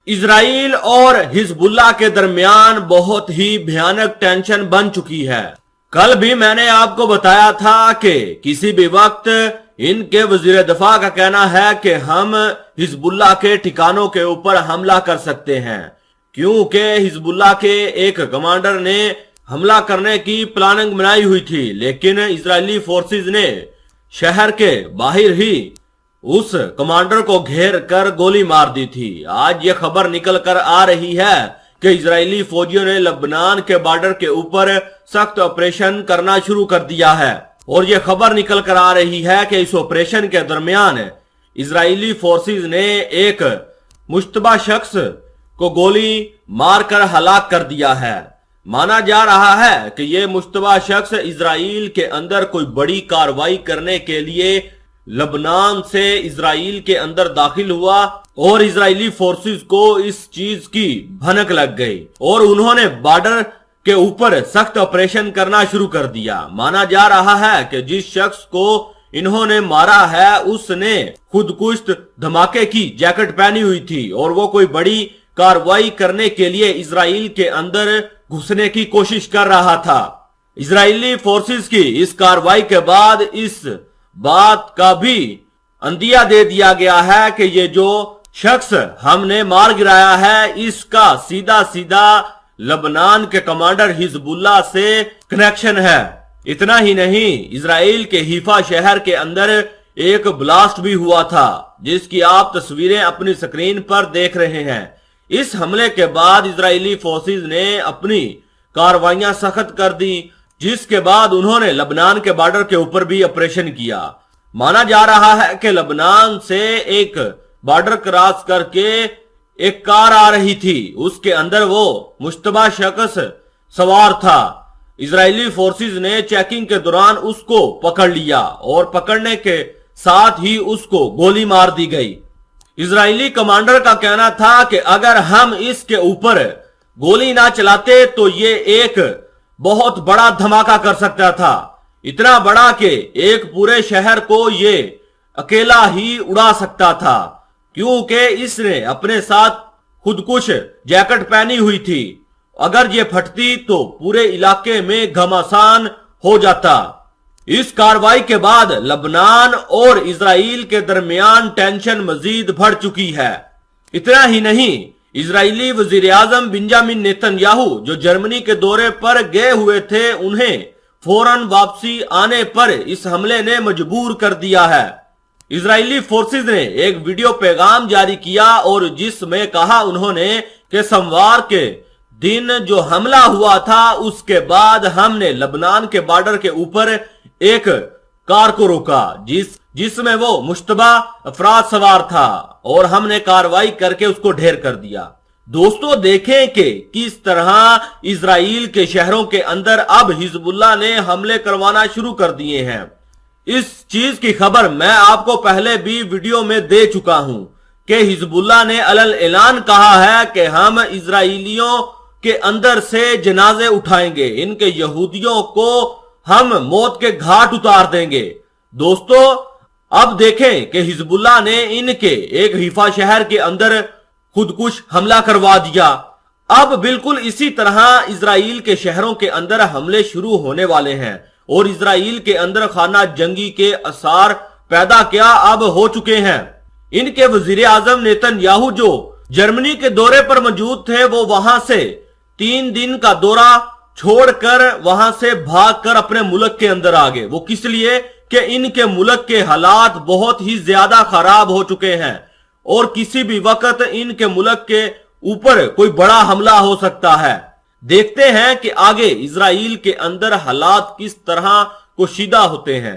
Israel और Hezbollah के दरमियान बहुत ही भयानक टेंशन बन चुकी है। कल भी मैंने आपको बताया था कि किसी भी वक्त इनके वजीर दफा का कहना है कि हम हिजबुल्लाह के ठिकानों के ऊपर हमला कर सकते हैं, क्योंकि हिजबुल्लाह के एक कमांडर ने हमला करने की प्लानिंग बनाई हुई थी, लेकिन इजरायली फोर्सेस ने शहर के बाहर ही उस कमांडर को घेर कर गोली मार दी थी। आज ये खबर निकल कर आ रही है कि इजरायली फौजियों ने लेबनान के बॉर्डर के ऊपर सख्त ऑपरेशन करना शुरू कर दिया है, और ये खबर निकल कर आ रही है कि इस ऑपरेशन के दरमियान इजरायली फोर्सेस ने एक मुश्तबा शख्स को गोली मारकर हलाक कर दिया है। माना जा रहा है कि ये मुश्तबा शख्स इजराइल के अंदर कोई बड़ी कार्रवाई करने के लिए लेबनान से इजराइल के अंदर दाखिल हुआ, और इजरायली फोर्सेस को इस चीज की भनक लग गई और उन्होंने बॉर्डर के ऊपर सख्त ऑपरेशन करना शुरू कर दिया। माना जा रहा है कि जिस शख्स को इन्होंने मारा है उसने खुदकुश धमाके की जैकेट पहनी हुई थी, और वो कोई बड़ी कार्रवाई करने के लिए इजराइल के अंदर घुसने की कोशिश कर रहा था। इजरायली फोर्सेस की इस कार्रवाई के बाद इस बात का भी अंदिया दे दिया गया है कि ये जो शख्स हमने मार गिराया है इसका सीधा सीधा लेबनान के कमांडर हिजबुल्लाह से कनेक्शन है। इतना ही नहीं, इजराइल के हीफा शहर के अंदर एक ब्लास्ट भी हुआ था, जिसकी आप तस्वीरें अपनी स्क्रीन पर देख रहे हैं। इस हमले के बाद इजरायली फोर्सेस ने अपनी कार्रवाइयां सख्त कर दी, जिसके बाद उन्होंने लेबनान के बॉर्डर के ऊपर भी ऑपरेशन किया। माना जा रहा है कि लेबनान से एक बॉर्डर क्रॉस करके एक कार आ रही थी, उसके अंदर वो मुश्तबा शख्स सवार था। इजरायली फोर्सेस ने चेकिंग के दौरान उसको पकड़ लिया और पकड़ने के साथ ही उसको गोली मार दी गई। इजरायली कमांडर का कहना था कि अगर हम इसके ऊपर गोली ना चलाते तो ये एक बहुत बड़ा धमाका कर सकता था, इतना बड़ा कि एक पूरे शहर को ये अकेला ही उड़ा सकता था, क्योंकि इसने अपने साथ खुदकुश जैकेट पहनी हुई थी। अगर ये फटती तो पूरे इलाके में घमासान हो जाता। इस कार्रवाई के बाद लेबनान और इजराइल के दरमियान टेंशन मजीद बढ़ चुकी है। इतना ही नहीं, इजरायली वजीर आजम बेंजामिन नेतन्याहू जो जर्मनी के दौरे पर गए हुए थे, उन्हें फौरन वापसी आने पर इस हमले ने मजबूर कर दिया है। इजरायली फोर्सेस ने एक वीडियो पैगाम जारी किया और जिसमें कहा उन्होंने कि सोमवार के दिन जो हमला हुआ था उसके बाद हमने लेबनान के बॉर्डर के ऊपर एक कार को रोका जिसमें वो मुश्तबा अफराद सवार था, और हमने कार्रवाई करके उसको ढेर कर दिया। दोस्तों, देखें कि किस तरह इजराइल के शहरों के अंदर अब हिजबुल्लाह ने हमले करवाना शुरू कर दिए हैं। इस चीज की खबर मैं आपको पहले भी वीडियो में दे चुका हूं कि हिजबुल्लाह ने अलल ऐलान कहा है कि हम इजराइलियों के अंदर से जनाजे उठाएंगे, इनके यहूदियों को हम मौत के घाट उतार देंगे। दोस्तों, अब देखें कि हिजबुल्लाह ने इनके एक हीफा शहर के अंदर खुदकुश हमला करवा दिया। अब बिल्कुल इसी तरह इजराइल के शहरों के अंदर हमले शुरू होने वाले हैं, और इजराइल के अंदर खाना जंगी के आसार पैदा क्या अब हो चुके हैं। इनके वजीर आजम नेतन्याहू जो जर्मनी के दौरे पर मौजूद थे, वो वहां से 3 दिन का दौरा छोड़कर वहां से भागकर अपने मुल्क के अंदर आ गए। वो किस लिए कि इनके मुल्क के हालात बहुत ही ज्यादा खराब हो चुके हैं और किसी भी वक्त इनके मुल्क के ऊपर कोई बड़ा हमला हो सकता है। देखते हैं कि आगे इजराइल के अंदर हालात किस तरह कोशीदा होते हैं।